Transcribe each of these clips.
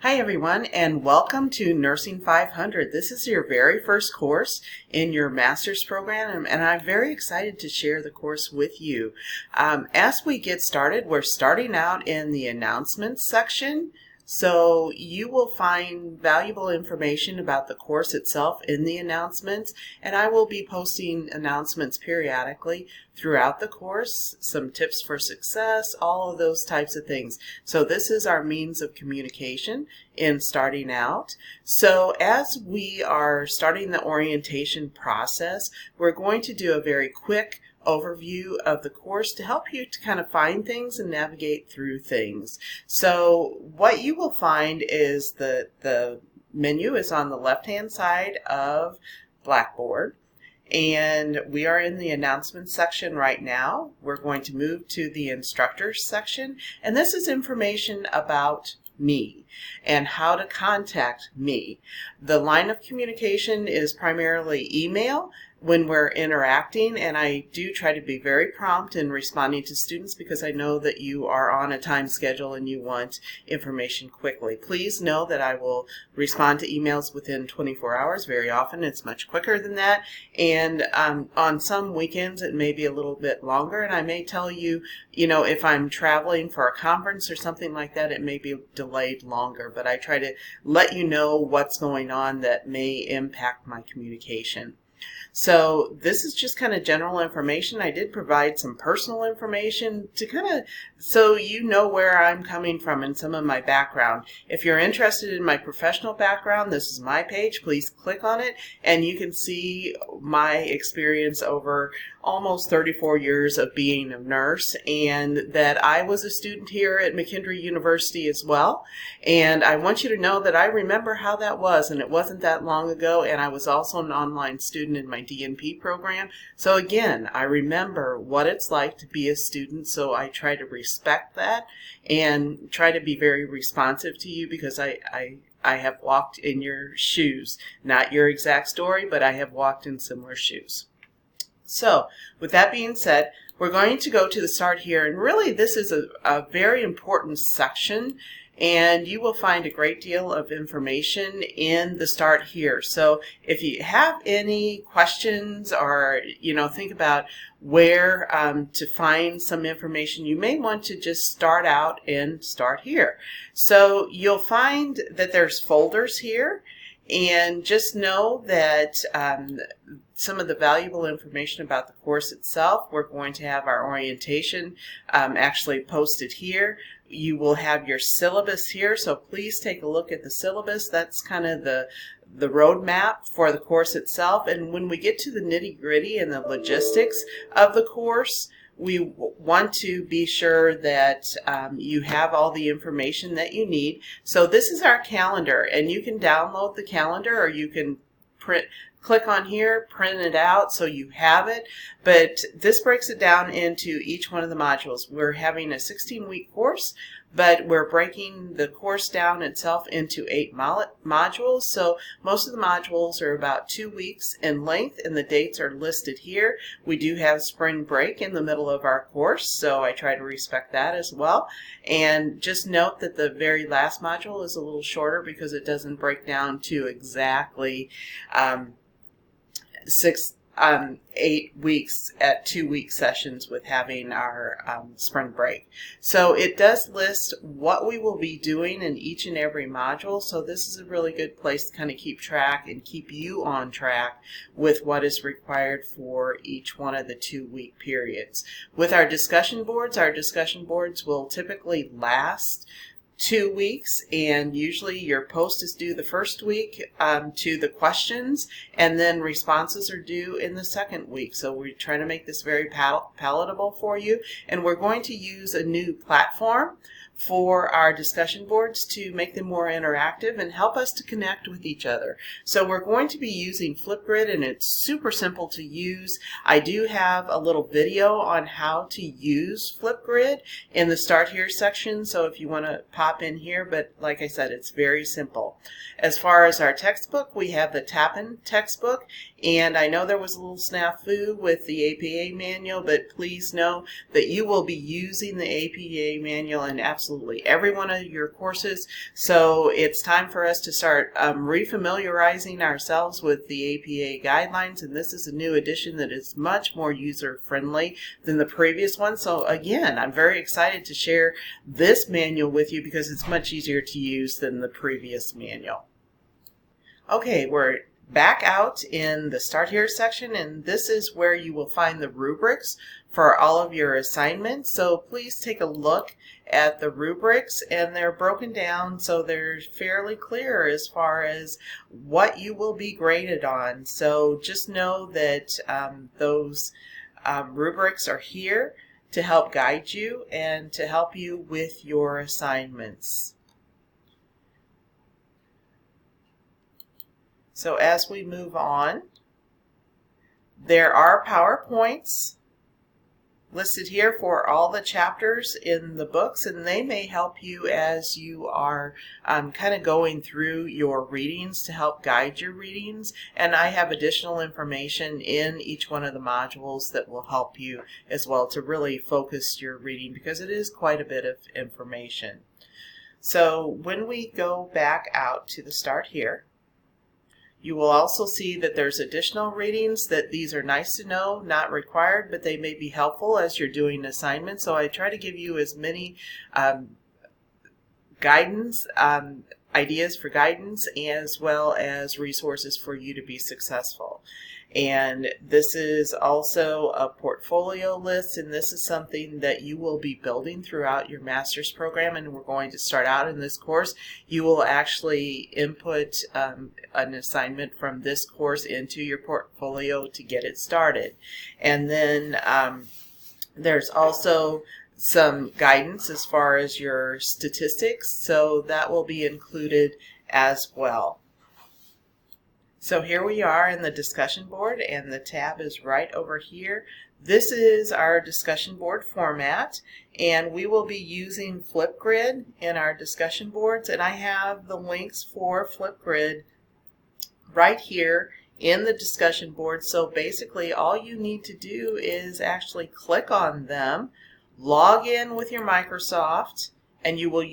Hi everyone, and welcome to Nursing 500. This is your very first course in your master's program, and I'm very excited to share the course with you. As we get started, we're starting out in the announcements section. So you will find valuable information about the course itself in the announcements, and I will be posting announcements periodically throughout the course, some tips for success, all of those types of things. So this is our means of communication in starting out. So as we are starting the orientation process, we're going to do a very quick overview of the course to help you to kind of find things and navigate through things. So what you will find is the menu is on the left-hand side of Blackboard. And we are in the announcements section right now. We're going to move to the instructors section, and this is information about me and how to contact me. The line of communication is primarily email when we're interacting, and I do try to be very prompt in responding to students because I know that you are on a time schedule and you want information quickly. Please know that I will respond to emails within 24 hours. Very often it's much quicker than that, and on some weekends it may be a little bit longer, and I may tell you, if I'm traveling for a conference or something like that, it may be delayed longer, but I try to let you know what's going on that may impact my communication. So this is just kind of general information. I did provide some personal information to so you know where I'm coming from and some of my background. If you're interested in my professional background, this is my page. Please click on it and you can see my experience over almost 34 years of being a nurse, and that I was a student here at McKendree University as well. And I want you to know that I remember how that was, and it wasn't that long ago, and I was also an online student in my DNP program. So again, I remember what it's like to be a student, so I try to respect that and try to be very responsive to you because I have walked in your shoes. Not your exact story, but I have walked in similar shoes. So with that being said, we're going to go to the start here, and really this is a very important section, and you will find a great deal of information in the start here. So if you have any questions or think about where to find some information, you may want to just start out and start here. So you'll find that there's folders here, and just know that some of the valuable information about the course itself, we're going to have our orientation actually posted here. You will have your syllabus here, so please take a look at the syllabus. That's kind of the roadmap for the course itself. And when we get to the nitty-gritty and the logistics of the course, we want to be sure that you have all the information that you need. So this is our calendar, and you can download the calendar or you can click on here, print it out so you have it. But this breaks it down into each one of the modules. We're having a 16-week course, but we're breaking the course down itself into 8 modules. So most of the modules are about 2 weeks in length, and the dates are listed here. We do have spring break in the middle of our course, so I try to respect that as well. And just note that the very last module is a little shorter because it doesn't break down to exactly 8 weeks at 2-week sessions with having our spring break. So it does list what we will be doing in each and every module, so this is a really good place to kind of keep track and keep you on track with what is required for each one of the 2-week periods. With our discussion boards will typically last 2 weeks, and usually your post is due the first week to the questions, and then responses are due in the second week. So we're trying to make this very palatable for you, and we're going to use a new platform for our discussion boards to make them more interactive and help us to connect with each other. So we're going to be using Flipgrid, and it's super simple to use. I do have a little video on how to use Flipgrid in the Start Here section, so if you want to pop in here, but like I said, it's very simple. As far as our textbook, we have the Tappan textbook, And I know there was a little snafu with the APA manual, but please know that you will be using the APA manual in absolutely every one of your courses. So it's time for us to start refamiliarizing ourselves with the APA guidelines, and this is a new edition that is much more user-friendly than the previous one. So again, I'm very excited to share this manual with you because it's much easier to use than the previous manual. Okay, we're back out in the Start Here section, and this is where you will find the rubrics for all of your assignments. So please take a look at the rubrics, and they're broken down so they're fairly clear as far as what you will be graded on. So just know that those rubrics are here to help guide you and to help you with your assignments. So as we move on, there are PowerPoints listed here for all the chapters in the books, and they may help you as you are kind of going through your readings to help guide your readings. And I have additional information in each one of the modules that will help you as well to really focus your reading, because it is quite a bit of information. So when we go back out to the Start Here, you will also see that there's additional readings that these are nice to know, not required, but they may be helpful as you're doing assignments. So I try to give you as many guidance, ideas for guidance, as well as resources for you to be successful. And this is also a portfolio list, and this is something that you will be building throughout your master's program. And we're going to start out in this course. You will actually input an assignment from this course into your portfolio to get it started. And then there's also some guidance as far as your statistics, so that will be included as well. So here we are in the discussion board, and the tab is right over here. This is our discussion board format, and we will be using Flipgrid in our discussion boards, and I have the links for Flipgrid right here in the discussion board. So basically all you need to do is actually click on them, log in with your Microsoft, and you will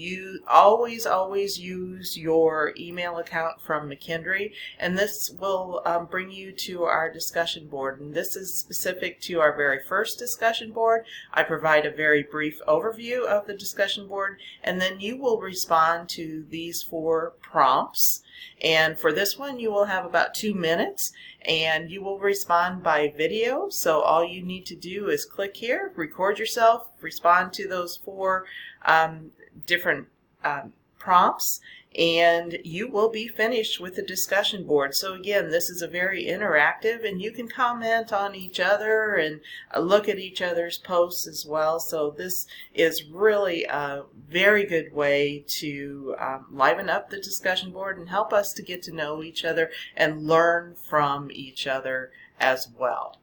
always use your email account from McKendree, and this will bring you to our discussion board. And this is specific to our very first discussion board. I provide a very brief overview of the discussion board, and then you will respond to these 4 prompts. And for this one, you will have about 2 minutes, and you will respond by video. So all you need to do is click here, record yourself, respond to those 4 different prompts, and you will be finished with the discussion board. So again, this is a very interactive, and you can comment on each other and look at each other's posts as well. So this is really a very good way to liven up the discussion board and help us to get to know each other and learn from each other as well.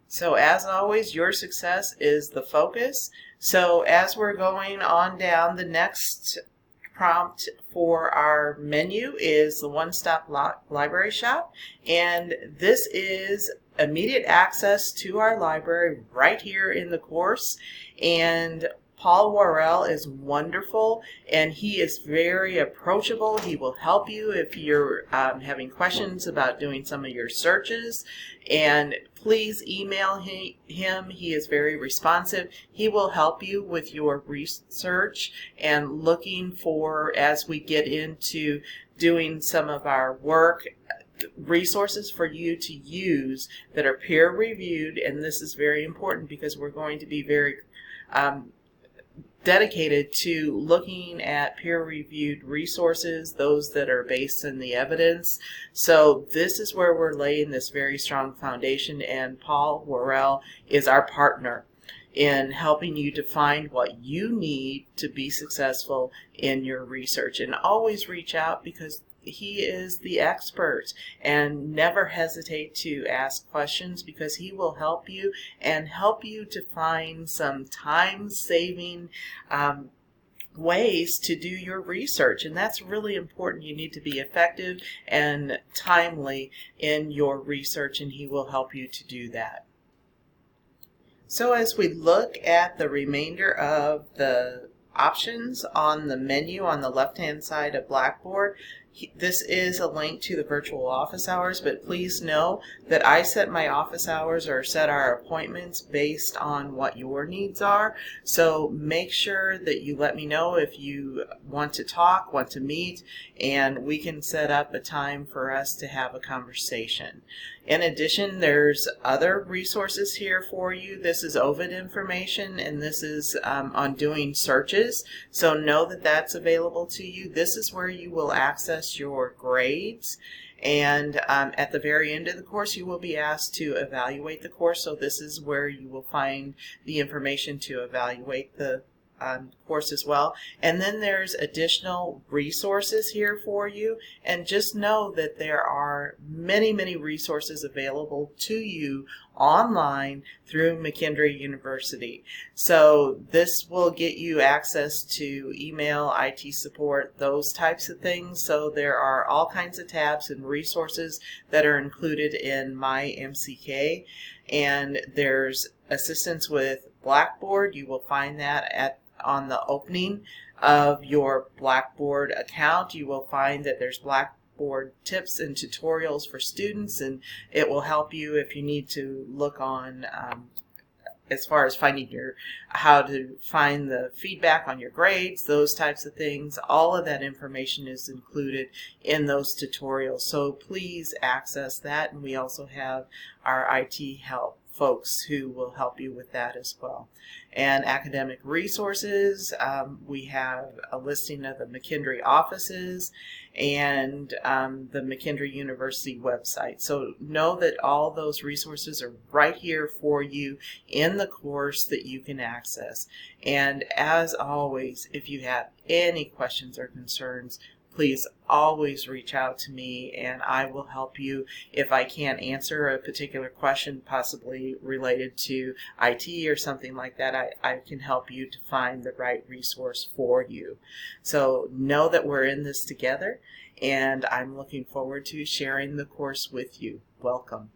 So as always, your success is the focus. So as we're going on down, the next prompt for our menu is the One-Stop Library Shop, and this is immediate access to our library right here in the course. And Paul Worrell is wonderful, and he is very approachable. He will help you if you're having questions about doing some of your searches, and please email him. He is very responsive. He will help you with your research and looking for, as we get into doing some of our work, resources for you to use that are peer reviewed. And this is very important because we're going to be very dedicated to looking at peer-reviewed resources, those that are based in the evidence. So this is where we're laying this very strong foundation, and Paul Worrell is our partner in helping you to find what you need to be successful in your research. And always reach out, because he is the expert, and never hesitate to ask questions, because he will help you and help you to find some time-saving ways to do your research, and that's really important. You need to be effective and timely in your research, and he will help you to do that. So as we look at the remainder of the options on the menu on the left-hand side of Blackboard, this is a link to the virtual office hours, but please know that I set my office hours or set our appointments based on what your needs are. So make sure that you let me know if you want to talk, want to meet, and we can set up a time for us to have a conversation. In addition, there's other resources here for you. This is OVID information, and this is on doing searches. So know that that's available to you. This is where you will access your grades, and at the very end of the course you will be asked to evaluate the course. So this is where you will find the information to evaluate the course as well. And then there's additional resources here for you, and just know that there are many resources available to you online through McKendree University. So this will get you access to email, IT support, those types of things. So there are all kinds of tabs and resources that are included in my MCK, and there's assistance with Blackboard. You will find that on the opening of your Blackboard account. You will find that there's Blackboard tips and tutorials for students, and it will help you if you need to look on as far as finding how to find the feedback on your grades, those types of things. All of that information is included in those tutorials, so please access that. And we also have our IT help folks who will help you with that as well. And academic resources, we have a listing of the McKendree offices and the McKendree University website. So know that all those resources are right here for you in the course that you can access. And as always, if you have any questions or concerns, please always reach out to me, and I will help you. If I can't answer a particular question, possibly related to IT or something like that, I can help you to find the right resource for you. So know that we're in this together, and I'm looking forward to sharing the course with you. Welcome.